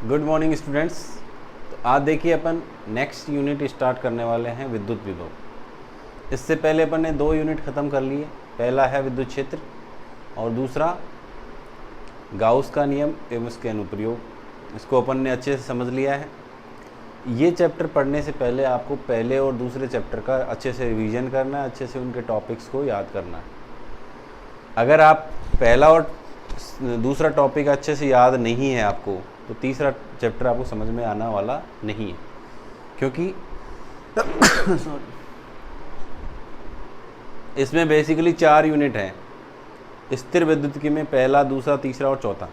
Good morning students. तो आज देखिए अपन नेक्स्ट यूनिट स्टार्ट करने वाले हैं विद्युत विभव। इससे पहले अपन ने 2 यूनिट ख़त्म कर लिए। पहला है विद्युत क्षेत्र और दूसरा गाउस का नियम एवं उसके अनुप्रयोग। इसको अपन ने अच्छे से समझ लिया है। ये चैप्टर पढ़ने से पहले आपको पहले और दूसरे चैप्टर का अच्छे से रिवीजन करना है, अच्छे से उनके टॉपिक्स को याद करना है। अगर आप पहला और दूसरा टॉपिक अच्छे से याद नहीं है आपको, तो तीसरा चैप्टर आपको समझ में आने वाला नहीं है, क्योंकि इसमें बेसिकली 4 यूनिट हैं स्थिर विद्युतिकी में। पहला, दूसरा, तीसरा और चौथा,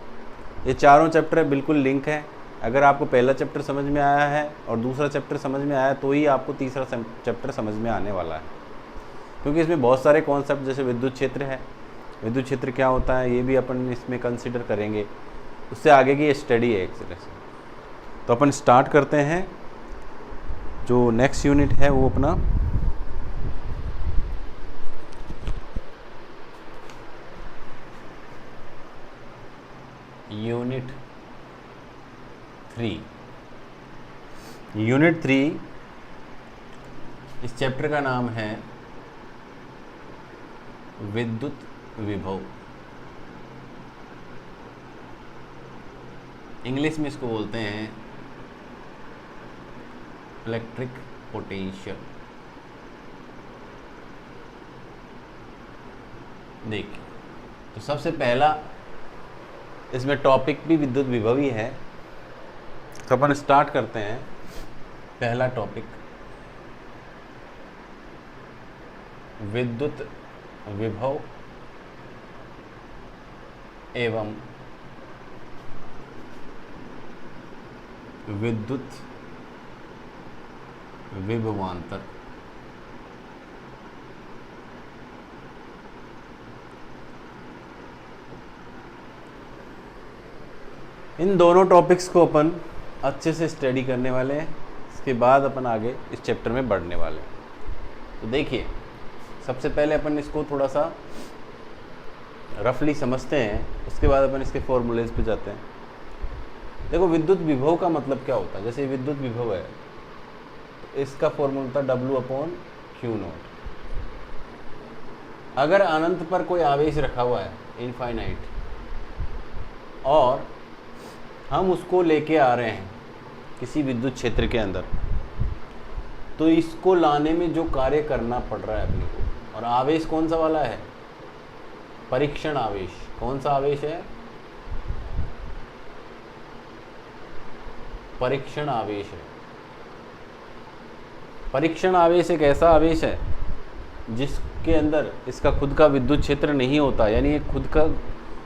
ये चारों चैप्टर बिल्कुल लिंक है। अगर आपको पहला चैप्टर समझ में आया है और दूसरा चैप्टर समझ में आया तो ही आपको तीसरा चैप्टर समझ में आने वाला है, क्योंकि इसमें बहुत सारे कॉन्सेप्ट, जैसे विद्युत क्षेत्र है, विद्युत क्षेत्र क्या होता है ये भी अपन इसमें कंसिडर करेंगे। उससे आगे की स्टडी है एक तरह से। तो अपन स्टार्ट करते हैं। जो नेक्स्ट यूनिट है वो अपना यूनिट 3। यूनिट 3, इस चैप्टर का नाम है विद्युत विभव। इंग्लिश में इसको बोलते हैं इलेक्ट्रिक पोटेंशियल। देखिए, तो सबसे पहला इसमें टॉपिक भी विद्युत विभव ही है। तो अपन स्टार्ट करते हैं। पहला टॉपिक विद्युत विभव एवं विद्युत विभवांतर। इन दोनों टॉपिक्स को अपन अच्छे से स्टडी करने वाले हैं। इसके बाद अपन आगे इस चैप्टर में बढ़ने वाले हैं। तो देखिए, सबसे पहले अपन इसको थोड़ा सा रफली समझते हैं, उसके बाद अपन इसके फॉर्मूलेज पे जाते हैं। देखो, विद्युत विभव का मतलब क्या होता है। जैसे विद्युत विभव है तो इसका फॉर्मूला होता है W/Q0। अगर अनंत पर कोई आवेश रखा हुआ है, इनफाइनाइट, और हम उसको लेके आ रहे हैं किसी विद्युत क्षेत्र के अंदर, तो इसको लाने में जो कार्य करना पड़ रहा है अपने को, और आवेश कौन सा वाला है, परीक्षण आवेश। कौन सा आवेश है, परीक्षण आवेश है। परीक्षण आवेश एक ऐसा आवेश है जिसके अंदर इसका खुद का विद्युत क्षेत्र नहीं होता, यानी ये खुद का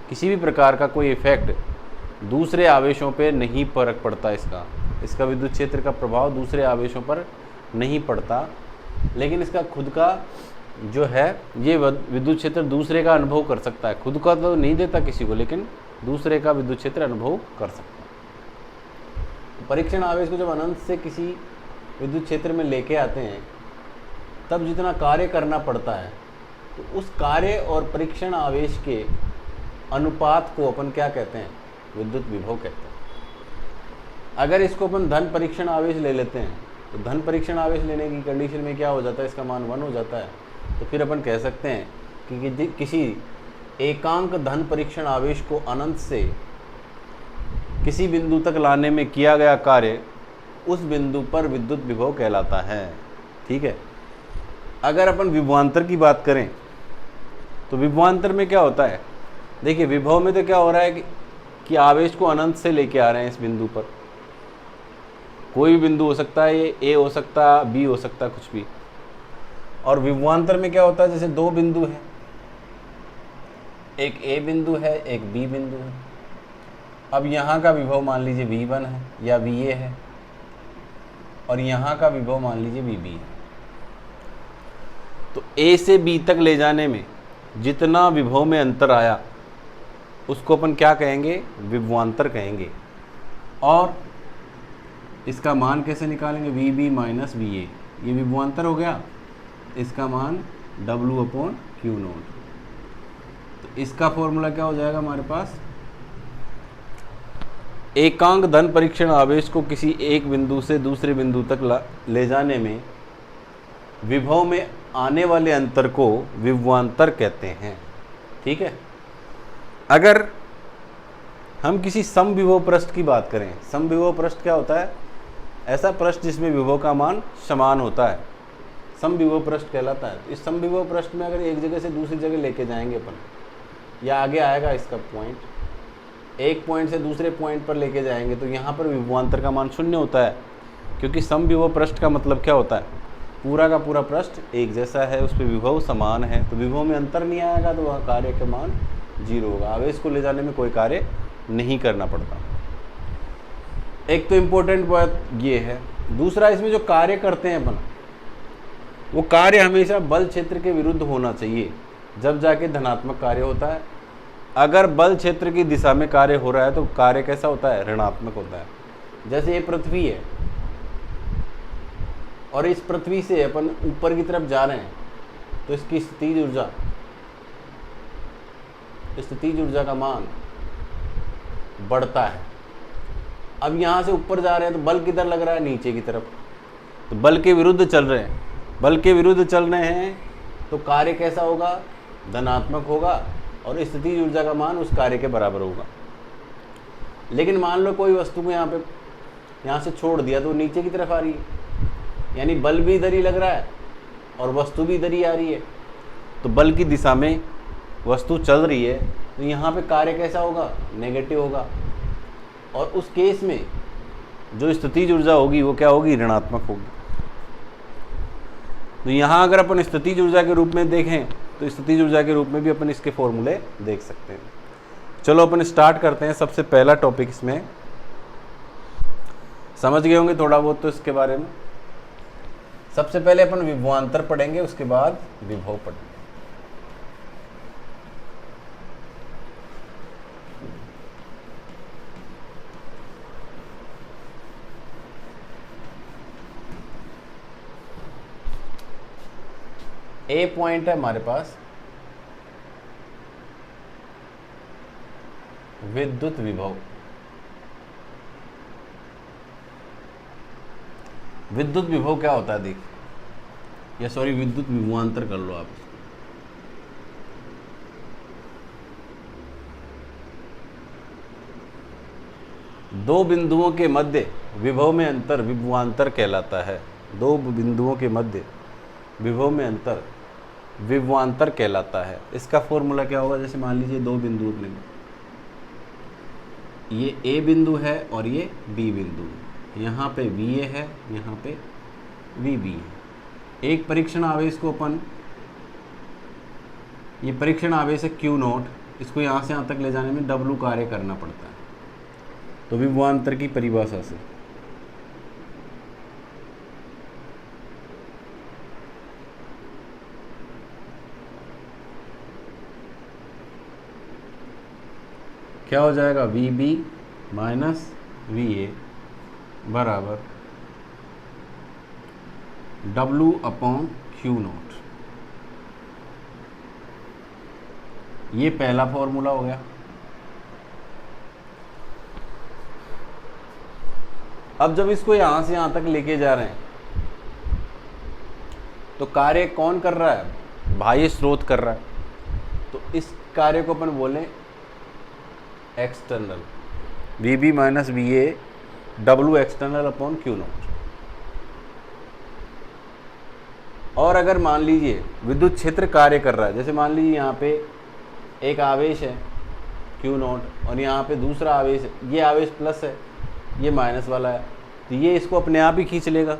किसी भी प्रकार का कोई इफेक्ट दूसरे आवेशों पे नहीं फर्क पड़ता। इसका विद्युत क्षेत्र का प्रभाव दूसरे आवेशों पर नहीं पड़ता, लेकिन इसका खुद का जो है ये विद्युत क्षेत्र दूसरे का अनुभव कर सकता है। खुद का तो नहीं देता किसी को, लेकिन दूसरे का विद्युत क्षेत्र अनुभव कर सकता है। परीक्षण आवेश को जब अनंत से किसी विद्युत क्षेत्र में लेके आते हैं, तब जितना कार्य करना पड़ता है, तो उस कार्य और परीक्षण आवेश के अनुपात को अपन क्या कहते हैं, विद्युत विभव कहते हैं। अगर इसको अपन धन परीक्षण आवेश ले लेते हैं, तो धन परीक्षण आवेश लेने की कंडीशन में क्या हो जाता है, इसका मान 1 हो जाता है। तो फिर अपन कह सकते हैं कि किसी एकांक धन परीक्षण आवेश को अनंत से किसी बिंदु तक लाने में किया गया कार्य उस बिंदु पर विद्युत विभव कहलाता है। ठीक है। अगर अपन विभवांतर की बात करें, तो विभवांतर में क्या होता है, देखिए विभव में तो क्या हो रहा है कि आवेश को अनंत से लेके आ रहे हैं इस बिंदु पर। कोई भी बिंदु हो सकता है, ये ए हो सकता है, बी हो सकता है, कुछ भी। और विभवांतर में क्या होता है, जैसे 2 बिंदु है, एक ए बिंदु है, एक बी बिंदु है। अब यहाँ का विभव मान लीजिए V1 है या VA है, और यहाँ का विभव मान लीजिए VB है। तो A से B तक ले जाने में जितना विभव में अंतर आया उसको अपन क्या कहेंगे, विभवांतर कहेंगे। और इसका मान कैसे निकालेंगे, VB - VA, ये विभवांतर हो गया। इसका मान W/Q0। तो इसका फॉर्मूला क्या हो जाएगा हमारे पास, एकांक धन परीक्षण आवेश को किसी एक बिंदु से दूसरे बिंदु तक ले जाने में विभव में आने वाले अंतर को विभवांतर कहते हैं। ठीक है। अगर हम किसी समविभव पृष्ठ की बात करें, समविभव पृष्ठ क्या होता है? ऐसा पृष्ठ जिसमें विभव का मान समान होता है, समविभव पृष्ठ कहलाता है। इस समविभव पृष्ठ में अगर एक जगह से दूसरी जगह लेके जाएंगे अपन, या आगे आएगा इसका पॉइंट, एक पॉइंट से दूसरे पॉइंट पर लेके जाएंगे, तो यहाँ पर विभवांतर का मान शून्य होता है, क्योंकि समविभव पृष्ठ का मतलब क्या होता है? पूरा का पूरा पृष्ठ एक जैसा है, उस पर विभव समान है, तो विभव में अंतर नहीं आएगा, तो वह कार्य का मान 0 होगा। आवेश को ले जाने में कोई कार्य नहीं करना पड़ता। एक तो इम्पोर्टेंट बात ये है। दूसरा, इसमें जो कार्य करते हैं अपन, वो कार्य हमेशा बल क्षेत्र के विरुद्ध होना चाहिए, जब जाके धनात्मक कार्य होता है। अगर बल क्षेत्र की दिशा में कार्य हो रहा है तो कार्य कैसा होता है? ऋणात्मक होता है। जैसे ये पृथ्वी है और इस पृथ्वी से अपन ऊपर की तरफ जा रहे हैं, तो इसकी स्थितिज ऊर्जा का मान बढ़ता है। अब यहाँ से ऊपर जा रहे हैं तो बल किधर लग रहा है? नीचे की तरफ। तो बल के विरुद्ध चल रहे हैं, बल के विरुद्ध चल रहे हैं तो कार्य कैसा होगा? धनात्मक होगा, और स्थितिज ऊर्जा का मान उस कार्य के बराबर होगा। लेकिन मान लो कोई वस्तु को यहाँ से छोड़ दिया तो नीचे की तरफ आ रही है, यानी बल भी इधर ही लग रहा है और वस्तु भी इधर ही आ रही है, तो बल की दिशा में वस्तु चल रही है, तो यहाँ पे कार्य कैसा होगा? नेगेटिव होगा। और उस केस में जो स्थितिज ऊर्जा होगी वो क्या होगी? ऋणात्मक होगी। तो यहाँ अगर अपन स्थितिज ऊर्जा के रूप में देखें तो स्थितिज ऊर्जा के रूप में भी अपन इसके फॉर्मूले देख सकते हैं। चलो अपन स्टार्ट करते हैं। सबसे पहला टॉपिक इसमें समझ गए होंगे थोड़ा बहुत तो इसके बारे में। सबसे पहले अपन विभवांतर पढ़ेंगे, उसके बाद विभव पढ़ेंगे। ए पॉइंट है हमारे पास विद्युत विभव। विद्युत विभव क्या होता है? देखिए, या सॉरी विद्युत विभवांतर कर लो आप। दो बिंदुओं के मध्य विभव में अंतर विभवांतर कहलाता है। दो बिंदुओं के मध्य विभव में अंतर विभवांतर कहलाता है। इसका फॉर्मूला क्या होगा? जैसे मान लीजिए दो बिंदु अपने, ये ए बिंदु है और ये बी बिंदु है। यहाँ पे VA है, यहाँ पे VB है। एक परीक्षण आवेश को अपन, ये परीक्षण आवेश है Q0, इसको यहाँ से यहाँ तक ले जाने में W कार्य करना पड़ता है। तो विभवांतर की परिभाषा से क्या हो जाएगा? VB माइनस VA बराबर W/Q0। ये पहला फॉर्मूला हो गया। अब जब इसको यहां से यहां तक लेके जा रहे हैं तो कार्य कौन कर रहा है? बाह्य स्रोत कर रहा है। तो इस कार्य को अपन बोले external, VB minus VA W external/Q0। और अगर मान लीजिए विद्युत क्षेत्र कार्य कर रहा है, जैसे मान लीजिए यहाँ पे एक आवेश है Q0 और यहाँ पे दूसरा आवेश है, ये आवेश प्लस है, ये माइनस वाला है, तो ये इसको अपने आप ही खींच लेगा,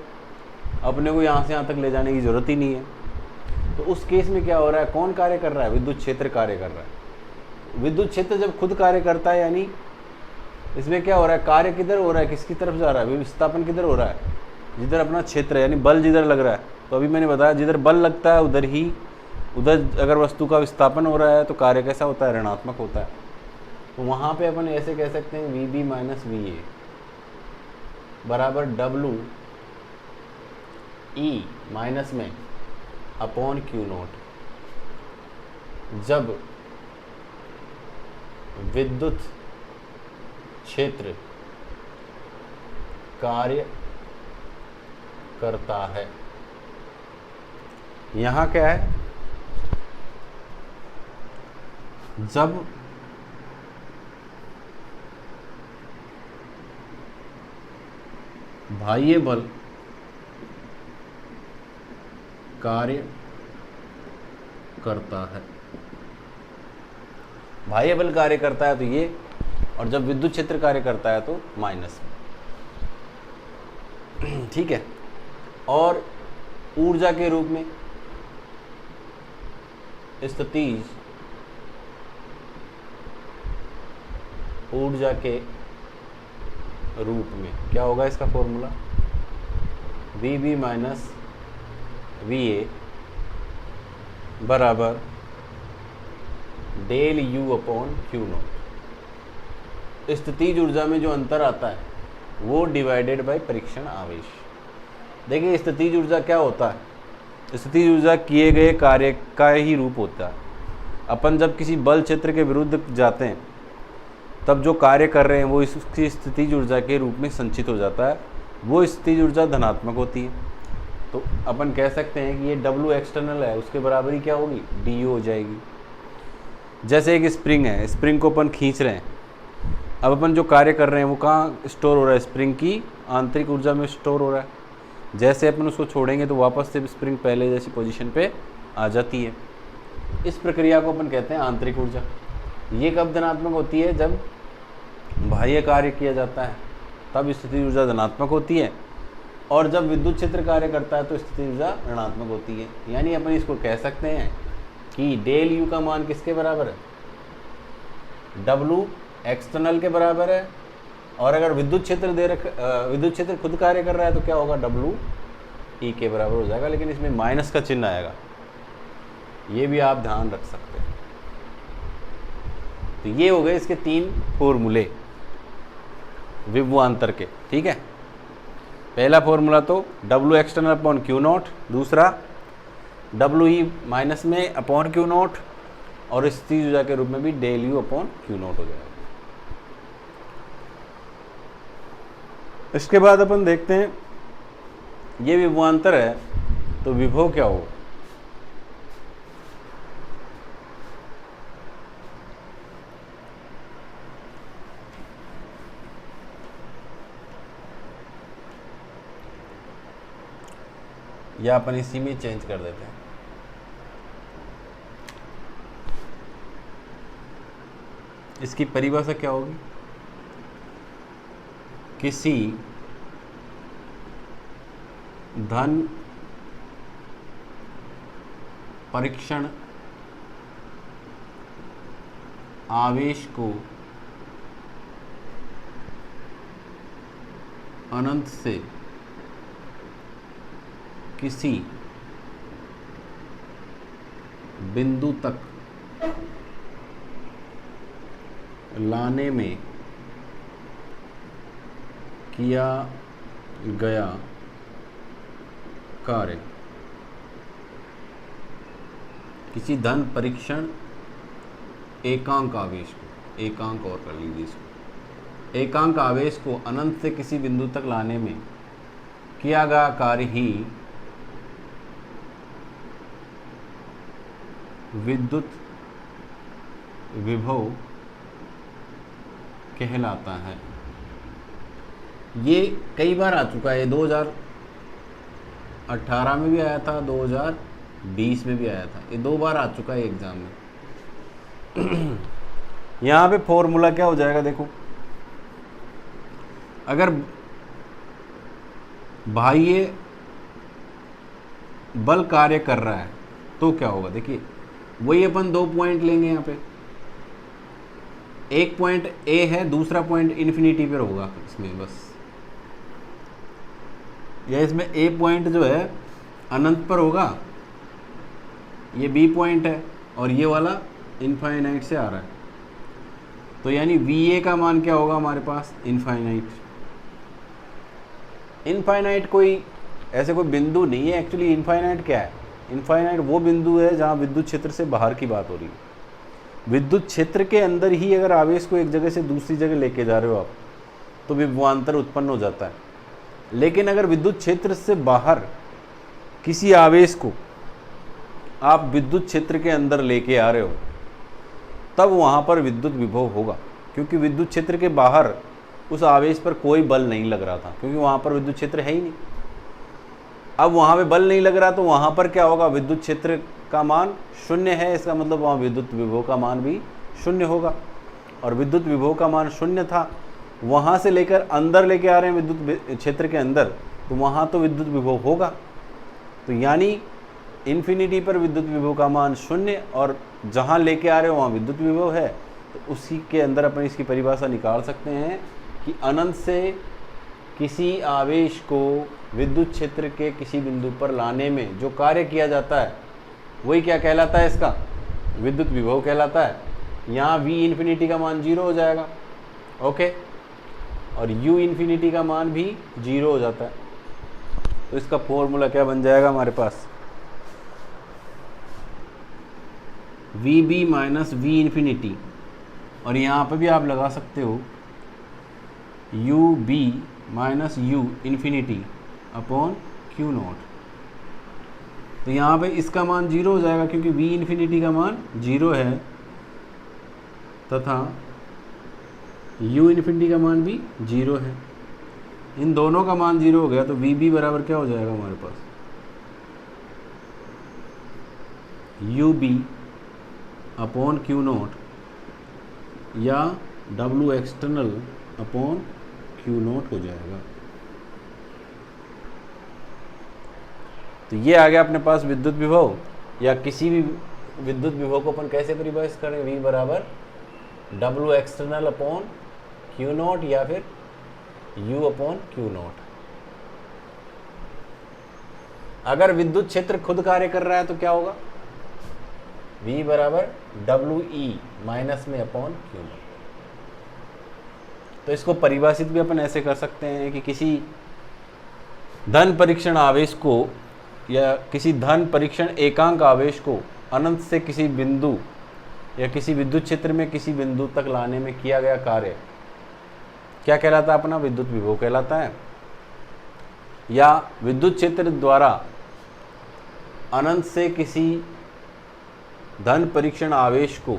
अपने को यहाँ से यहाँ तक ले जाने की ज़रूरत ही नहीं है। तो उस केस में क्या हो रहा है? कौन कार्य कर रहा है? विद्युत क्षेत्र कार्य कर रहा है। विद्युत क्षेत्र जब खुद कार्य करता है, यानी इसमें क्या हो रहा है? कार्य किधर हो रहा है? किसकी तरफ जा रहा है? विस्थापन किधर हो रहा है? जिधर अपना क्षेत्र है, यानी बल जिधर लग रहा है। तो अभी मैंने बताया जिधर बल लगता है उधर अगर वस्तु का विस्थापन हो रहा है तो कार्य कैसा होता है? ऋणात्मक होता है। तो वहाँ पे अपन ऐसे कह सकते हैं VB माइनस VA बराबर WE माइनस में अपॉन Q0। जब विद्युत क्षेत्र कार्य करता है। यहां क्या है, जब बाह्य बल कार्य करता है, बाह्य बल कार्य करता है तो ये, और जब विद्युत क्षेत्र कार्य करता है तो माइनस। ठीक है। और ऊर्जा के रूप में स्थितिज ऊर्जा के रूप में क्या होगा इसका फॉर्मूला, VB माइनस VA बराबर del U upon Q nought. स्थितिज ऊर्जा में जो अंतर आता है वो डिवाइडेड बाय परीक्षण आवेश। देखिए स्थितिज ऊर्जा क्या होता है, स्थितिज ऊर्जा किए गए कार्य का ही रूप होता है। अपन जब किसी बल क्षेत्र के विरुद्ध जाते हैं तब जो कार्य कर रहे हैं वो इसकी स्थितिज ऊर्जा के रूप में संचित हो जाता है, वो स्थितिज ऊर्जा धनात्मक होती है। तो अपन कह सकते हैं कि ये W एक्सटर्नल है, उसके बराबरी क्या होगी, DU हो जाएगी। जैसे एक स्प्रिंग है, स्प्रिंग को अपन खींच रहे हैं, अब अपन जो कार्य कर रहे हैं वो कहाँ स्टोर हो रहा है, स्प्रिंग की आंतरिक ऊर्जा में स्टोर हो रहा है। जैसे अपन उसको छोड़ेंगे तो वापस से स्प्रिंग पहले जैसी पोजीशन पे आ जाती है। इस प्रक्रिया को अपन कहते हैं आंतरिक ऊर्जा। ये कब धनात्मक होती है, जब बाह्य कार्य किया जाता है तब स्थितिज ऊर्जा धनात्मक होती है, और जब विद्युत क्षेत्र कार्य करता है तो स्थितिज ऊर्जा ऋणात्मक होती है। यानी अपन इसको कह सकते हैं कि डेल U का मान किसके बराबर है, W एक्सटर्नल के बराबर है। और अगर विद्युत क्षेत्र विद्युत क्षेत्र खुद कार्य कर रहा है तो क्या होगा, WE के बराबर हो जाएगा, लेकिन इसमें माइनस का चिन्ह आएगा, ये भी आप ध्यान रख सकते हैं। तो ये हो गए इसके 3 फॉर्मूले विभवांतर के। ठीक है, पहला फॉर्मूला तो W external upon Q nought, दूसरा WE माइनस में अपॉन Q नॉट, और स्थितिज ऊर्जा के रूप में भी del U upon Q nought हो जाएगा। इसके बाद अपन देखते हैं ये विभवांतर है तो विभव क्या हो। या अपन इसी में चेंज कर देते हैं। इसकी परिभाषा क्या होगी, किसी धन परीक्षण आवेश को अनंत से किसी बिंदु तक लाने में किया गया कार्य, किसी धन परीक्षण एकांक आवेश को, एकांक और कर लीजिए इसको, एकांक आवेश को अनंत से किसी बिंदु तक लाने में किया गया कार्य ही विद्युत विभव कहलाता है। ये कई बार आ चुका है, 2018 में भी आया था, 2020 में भी आया था, ये 2 बार आ चुका है एग्जाम में। यहाँ पे फॉर्मूला क्या हो जाएगा, देखो अगर बाह्य बल कार्य कर रहा है तो क्या होगा, देखिए वही अपन 2 पॉइंट लेंगे यहाँ पे, एक पॉइंट A है, दूसरा पॉइंट इन्फिनिटी पर होगा इसमें बस, या इसमें A पॉइंट जो है अनंत पर होगा, ये B पॉइंट है, और ये वाला इनफाइनाइट से आ रहा है, तो यानी VA का मान क्या होगा हमारे पास, इनफाइनाइट। इनफाइनाइट कोई ऐसे कोई बिंदु नहीं है एक्चुअली। इनफाइनाइट क्या है, इनफाइनाइट वो बिंदु है जहाँ विद्युत क्षेत्र से बाहर की बात हो रही है। विद्युत क्षेत्र के अंदर ही अगर आवेश को एक जगह से दूसरी जगह लेके जा रहे हो आप तो विभवांतर उत्पन्न हो जाता है। लेकिन अगर विद्युत क्षेत्र से बाहर किसी आवेश को आप विद्युत क्षेत्र के अंदर लेके आ रहे हो, तब वहाँ पर विद्युत विभव होगा, क्योंकि विद्युत क्षेत्र के बाहर उस आवेश पर कोई बल नहीं लग रहा था, क्योंकि वहाँ पर विद्युत क्षेत्र है ही नहीं। अब वहाँ पे बल नहीं लग रहा, तो वहाँ पर क्या होगा, विद्युत क्षेत्र का मान शून्य है। इसका मतलब वहाँ विद्युत विभव का मान भी शून्य होगा, और विद्युत विभव का मान शून्य था, वहाँ से लेकर अंदर लेके आ रहे हैं विद्युत क्षेत्र के अंदर, तो वहाँ तो विद्युत विभव होगा। तो यानी इन्फिनिटी पर विद्युत विभव का मान शून्य, और जहाँ लेके आ रहे हो वहाँ विद्युत विभव है, तो उसी के अंदर अपन इसकी परिभाषा निकाल सकते हैं कि अनंत से किसी आवेश को विद्युत क्षेत्र के किसी बिंदु पर लाने में जो कार्य किया जाता है वही क्या कहलाता है, इसका विद्युत विभव कहलाता है। यहाँ v इन्फिनिटी का मान 0 हो जाएगा, ओके, और u इन्फिनिटी का मान भी 0 हो जाता है। तो इसका फॉर्मूला क्या बन जाएगा हमारे पास, vb माइनस v इन्फिनिटी, और यहाँ पर भी आप लगा सकते हो ub minus u infinity upon q not. तो यहाँ पे इसका मान 0 हो जाएगा, क्योंकि v इन्फिनिटी का मान 0 है तथा u इन्फिनिटी का मान भी 0 है। इन दोनों का मान 0 हो गया, तो vb बराबर क्या हो जाएगा हमारे पास, ub अपॉन q नॉट या w external upon q nought हो जाएगा। तो ये आ गया अपने पास विद्युत विभव, या किसी भी विद्युत विभव को अपन कैसे परिभाषित करें, v बराबर W external upon Q not या फिर U अपॉन Q नॉट। अगर विद्युत क्षेत्र खुद कार्य कर रहा है तो क्या होगा, V बराबर WE माइनस में अपॉन Q नॉट। तो इसको परिभाषित भी अपन ऐसे कर सकते हैं कि किसी धन परीक्षण आवेश को या किसी धन परीक्षण एकांक आवेश को अनंत से किसी बिंदु या किसी विद्युत क्षेत्र में किसी बिंदु तक लाने में किया गया कार्य क्या कहलाता है, अपना विद्युत विभव कहलाता है। या विद्युत क्षेत्र द्वारा अनंत से किसी धन परीक्षण आवेश को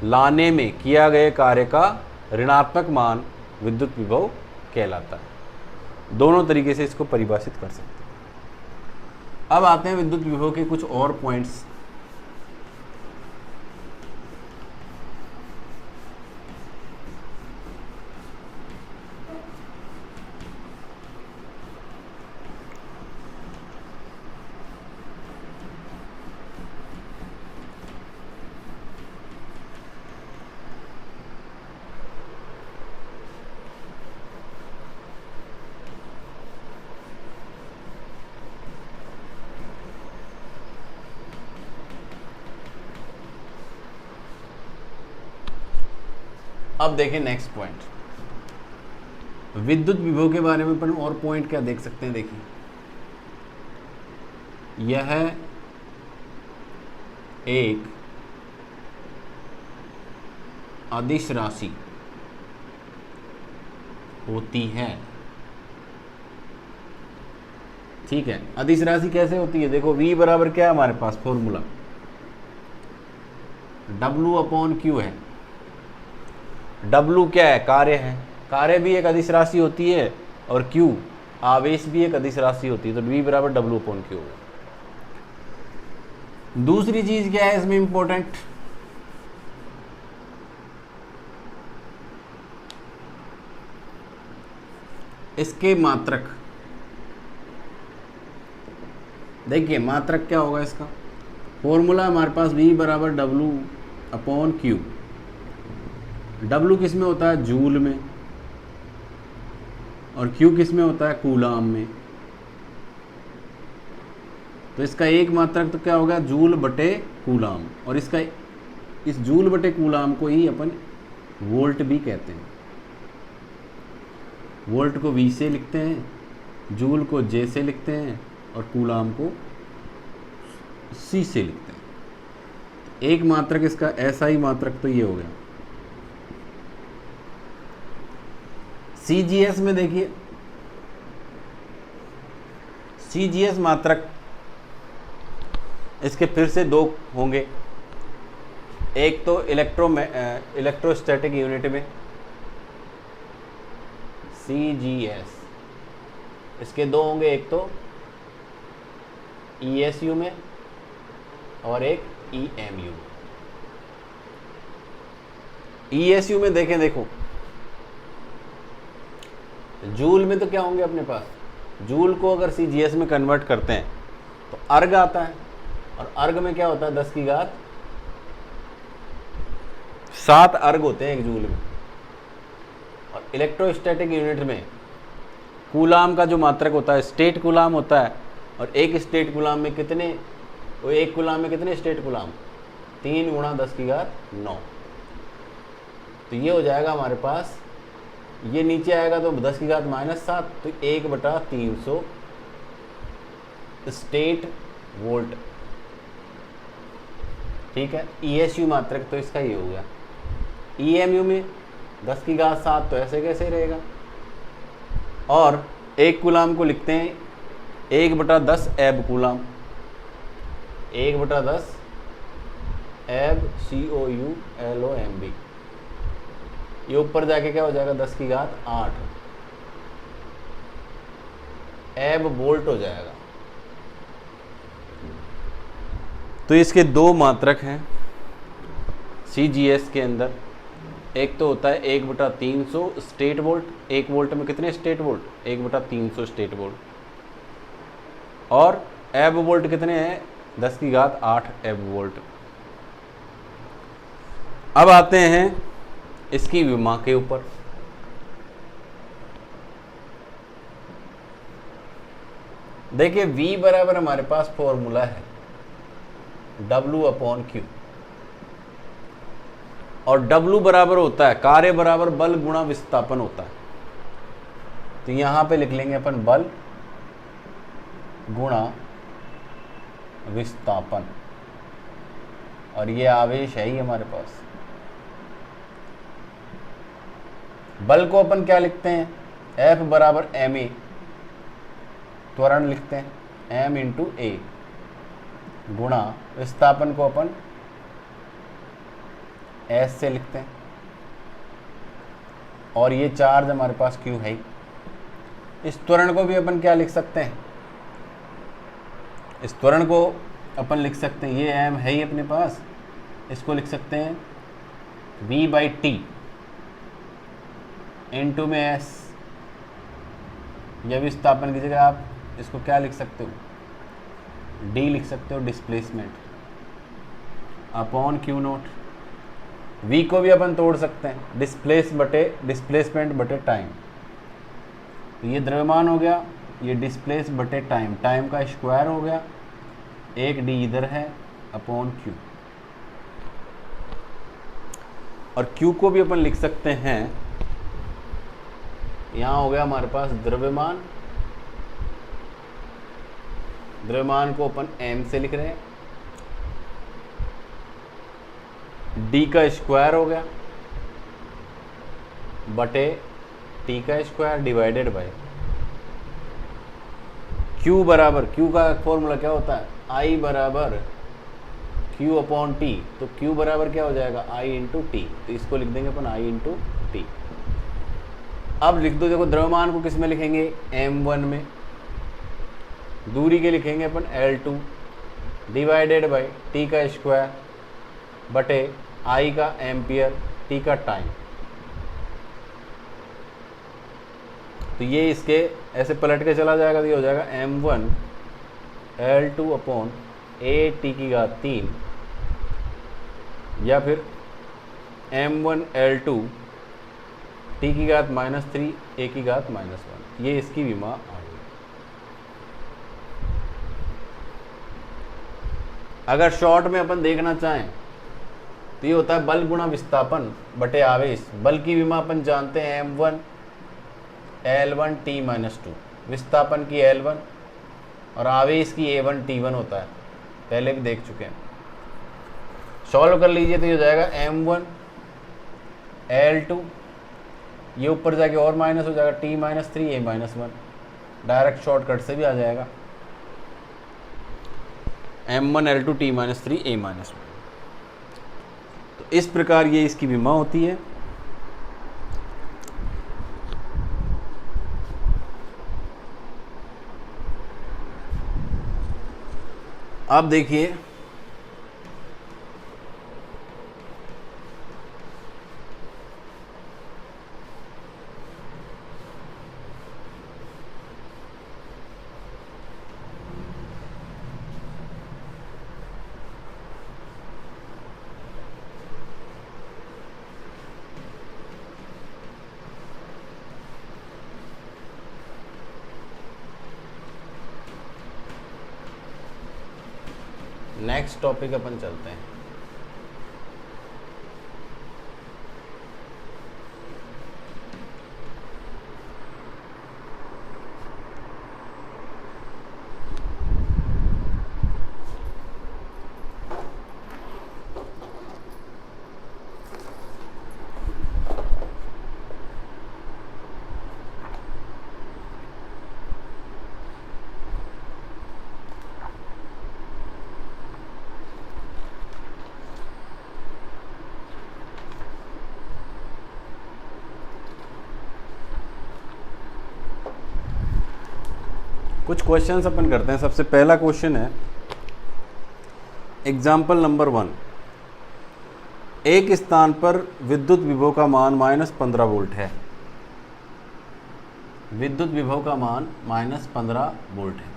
लाने में किया गए कार्य का ऋणात्मक मान विद्युत विभव कहलाता है। दोनों तरीके से इसको परिभाषित कर सकते हैं। अब आते हैं विद्युत विभव के कुछ और पॉइंट्स। अब देखें नेक्स्ट पॉइंट, विद्युत विभव के बारे में अपन और पॉइंट क्या देख सकते हैं। देखिए, यह एक अदिश राशि होती है, ठीक है। अदिश राशि कैसे होती है, देखो V बराबर क्या है हमारे पास फॉर्मूला, W अपॉन Q है। W क्या है, कार्य है, कार्य भी एक अदिश राशि होती है, और Q आवेश भी एक अदिश राशि होती है, तो V बराबर W अपॉन Q। दूसरी चीज क्या है इसमें इंपॉर्टेंट, इसके मात्रक। देखिए मात्रक क्या होगा इसका, फॉर्मूला हमारे पास V बराबर W अपॉन Q। W किस में होता है, जूल में, और Q किस में होता है, कूलाम में। तो इसका एक मात्रक तो क्या होगा, जूल बटे कूलाम, और इसका इस जूल बटे कूलाम को ही अपन वोल्ट भी कहते हैं। वोल्ट को V से लिखते हैं, जूल को J से लिखते हैं, और कूलाम को C से लिखते हैं। एक मात्रक इसका ऐसा ही मात्रक तो ये हो गया। CGS में देखिए, CGS मात्रक इसके फिर से दो होंगे। एक तो इलेक्ट्रोस्टैटिक यूनिट में CGS, इसके दो होंगे, एक तो ESU में और एक EMU। ESU में देखें, देखो जूल में तो क्या होंगे अपने पास, जूल को अगर CGS में कन्वर्ट करते हैं तो अर्ग आता है, और अर्ग में क्या होता है 10 की घात 7 अर्ग होते हैं एक जूल में। और इलेक्ट्रोस्टैटिक यूनिट में कूलाम का जो मात्रक होता है स्टेट कूलाम होता है, और एक स्टेट कूलाम में कितने, वो एक कूलाम में कितने स्टेट कूलाम, 3 गुणा 10 की घात 9। तो ये हो जाएगा हमारे पास, ये नीचे आएगा तो 10 की घात -7, तो 1/300 स्टेट वोल्ट। ठीक है, ESU मात्रक तो इसका ये हो गया। EMU में 10 की घात 7, तो ऐसे कैसे रहेगा। और एक कूलाम को लिखते हैं 1/10 एब कूलाम, 1/10 एब COULOMB। ये ऊपर जाके क्या हो जाएगा 10 की घात 8 एब वोल्ट हो जाएगा। तो इसके दो मात्रक हैं CGS के अंदर। एक तो होता है 1/300 स्टेट वोल्ट, एक वोल्ट में कितने स्टेट वोल्ट, 1/300 स्टेट वोल्ट। और एब वोल्ट कितने हैं, 10 की घात 8 एब वोल्ट। अब आते हैं इसकी विमा के ऊपर। देखिए V बराबर हमारे पास फॉर्मूला है W/Q, और W बराबर होता है कार्य बराबर बल गुणा विस्थापन होता है। तो यहां पे लिख लेंगे अपन बल गुणा विस्थापन, और ये आवेश है ही हमारे पास। बल को अपन क्या लिखते हैं, F बराबर ma, त्वरण लिखते हैं m × a, गुणा विस्थापन को अपन S से लिखते हैं, और ये चार्ज हमारे पास Q है ही। इस त्वरण को भी अपन क्या लिख सकते हैं, इस त्वरण को अपन लिख सकते हैं, ये m है ही अपने पास, इसको लिख सकते हैं V/T × में S, या विस्थापन की जगह आप इसको क्या लिख सकते हो, D लिख सकते हो, डिस्प्लेसमेंट अपॉन Q0। V को भी अपन तोड़ सकते हैं, डिस्प्लेसमेंट बटे टाइम। तो ये द्रव्यमान हो गया, ये डिस्प्लेस बटे टाइम, टाइम का स्क्वायर हो गया, एक D इधर है अपॉन Q। और Q को भी अपन लिख सकते हैं, यहाँ हो गया हमारे पास द्रव्यमान, द्रव्यमान को अपन m से लिख रहे हैं, d का स्क्वायर हो गया बटे t का स्क्वायर डिवाइडेड बाय q बराबर, q का फॉर्मूला क्या होता है, I बराबर Q/T। तो q बराबर क्या हो जाएगा, I × T। तो इसको लिख देंगे अपन I × T। अब लिख दो, देखो द्रव्यमान को किस में लिखेंगे, m1 में, दूरी के लिखेंगे अपन L2 डिवाइडेड बाय t का स्क्वायर बटे I का एम्पियर, t का टाइम। तो ये इसके ऐसे पलट के चला जाएगा, तो ये हो जाएगा m1 L2/a(t3), या फिर m1 L2 t3 a(-1)। ये इसकी विमा आ गई। अगर शॉर्ट में अपन देखना चाहें तो ये होता है बल गुणा विस्थापन बटे आवेश। बल की विमा अपन जानते हैं m1 L1T-2, विस्थापन की L1 और आवेश की A1T1 होता है, पहले भी देख चुके हैं। सॉल्व कर लीजिए तो ये हो जाएगा m1 L2 ये ऊपर जाके और माइनस हो जाएगा, t minus 3 a minus 1, direct shortcut से भी आ जाएगा m1L2 t minus 3 a minus 1। तो इस प्रकार ये इसकी विमा होती है। अब देखिए नेक्स्ट टॉपिक अपन चलते हैं। कुछ क्वेश्चंस अपन करते हैं। सबसे पहला क्वेश्चन है एग्जाम्पल नंबर 1। एक स्थान पर विद्युत विभव का मान -15 वोल्ट है। विद्युत विभव का मान -15 वोल्ट है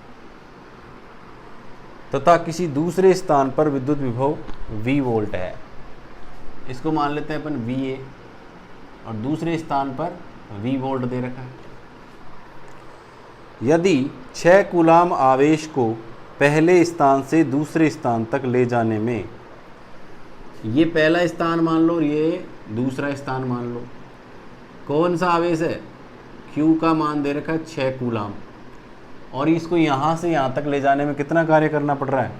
तथा किसी दूसरे स्थान पर विद्युत विभव V वोल्ट है। इसको मान लेते हैं अपन VA, और दूसरे स्थान पर V वोल्ट दे रखा है। यदि 6 कूलाम आवेश को पहले स्थान से दूसरे स्थान तक ले जाने में, ये पहला स्थान मान लो और ये दूसरा स्थान मान लो, कौन सा आवेश है? Q का मान दे रखा है 6 कूलाम, और इसको यहाँ से यहाँ तक ले जाने में कितना कार्य करना पड़ रहा है?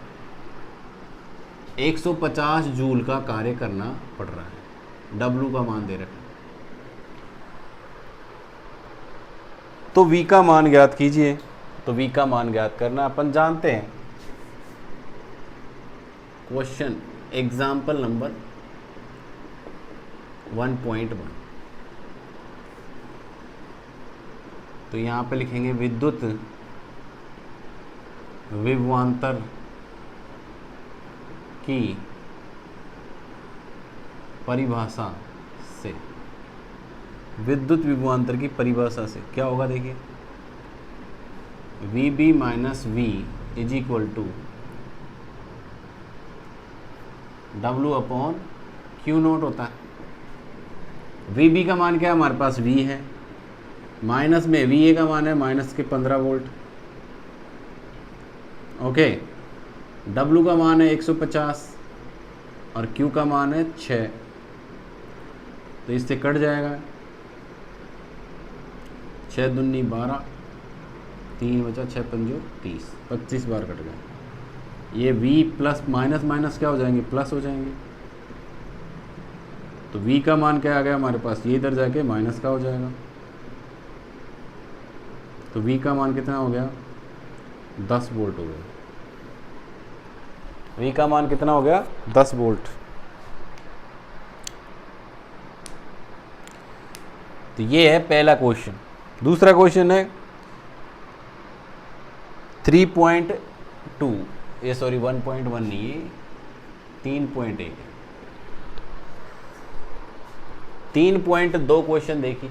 150 जूल का कार्य करना पड़ रहा है। W का मान दे रखा है। तो V का मान ज्ञात कीजिए। तो V का मान ज्ञात करना अपन जानते हैं। Question example number 1.1। तो यहाँ पे लिखेंगे विद्युत विभवांतर की परिभाषा से, विद्युत विभवांतर की परिभाषा से क्या होगा? देखिए VB minus V is equal to W upon Q0 होता है। VB का मान क्या है? हमारे पास V है, माइनस में VA का मान है माइनस के 15 वोल्ट। ओके, W का मान है 150 और Q का मान है 6, तो इससे कट जाएगा 6 दूनी 12, 3 बचा 6 पंजो 30, 25 बार कट गए। ये V प्लस माइनस माइनस क्या हो जाएंगे? प्लस हो जाएंगे। तो V का मान क्या आ गया हमारे पास? ये इधर जाके माइनस का हो जाएगा। तो V का मान कितना हो गया? 10 वोल्ट हो गया। V का मान कितना हो गया? 10 वोल्ट। तो ये है पहला क्वेश्चन। दूसरा क्वेश्चन है 3.2, ये सॉरी 1.1 नहीं है, 3.1 है। 3.2 क्वेश्चन देखिए,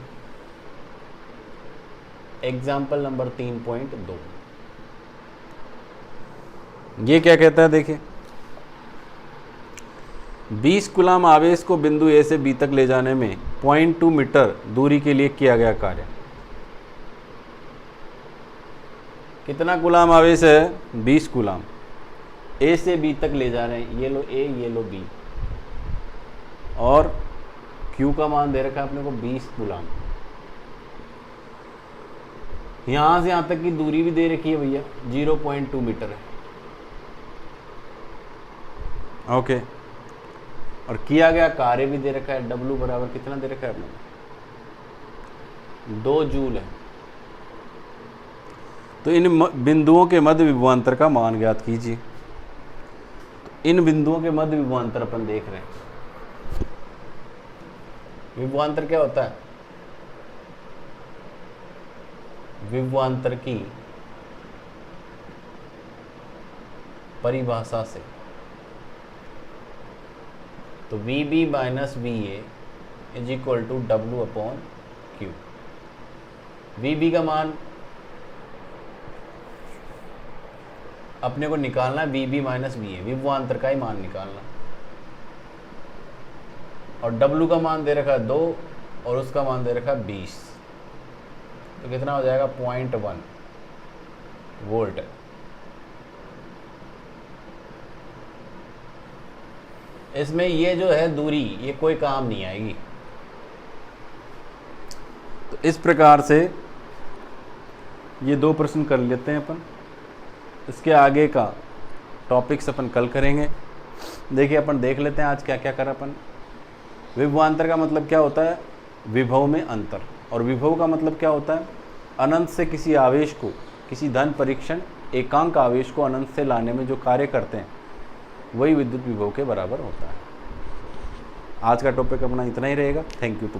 एग्जाम्पल नंबर 3.2। ये क्या कहता है? देखिए 20 कूलाम आवेश को बिंदु A से B तक ले जाने में 0.2 मीटर दूरी के लिए किया गया कार्य। कितना कूलाम आवेश है? 20 कूलाम। A से B तक ले जा रहे हैं, ये लो A ये लो B, और Q का मान दे रखा है अपने को 20 कूलाम। यहाँ से यहाँ तक की दूरी भी दे रखी है भैया, 0.2 मीटर है। ओके, और किया गया कार्य भी दे रखा है, W बराबर कितना दे रखा है अपने 2 जूल है। तो इन बिंदुओं के मध्य विभवांतर का मान ज्ञात कीजिए। तो इन बिंदुओं के मध्य विभवांतर अपन देख रहे हैं। विभवांतर क्या होता है? विभवांतर की परिभाषा से तो VB minus VA is equal to W/Q। VB का मान अपने को निकालना है, VB माइनस VA, विभवांतर का ही मान निकालना। और W का मान दे रखा है 2 और उसका मान दे रखा है 20। तो कितना हो जाएगा? 0.1 वोल्ट। इसमें ये जो है दूरी, ये कोई काम नहीं आएगी। तो इस प्रकार से ये 2 प्रश्न कर लेते हैं अपन। इसके आगे का टॉपिक्स अपन कल करेंगे। देखिए अपन देख लेते हैं आज क्या क्या करा अपन। विभवांतर का मतलब क्या होता है? विभव में अंतर। और विभव का मतलब क्या होता है? अनंत से किसी आवेश को, किसी धन परीक्षण एकांक आवेश को अनंत से लाने में जो कार्य करते हैं वही विद्युत विभव के बराबर होता है। आज का टॉपिक अपना इतना ही रहेगा। Thank you to.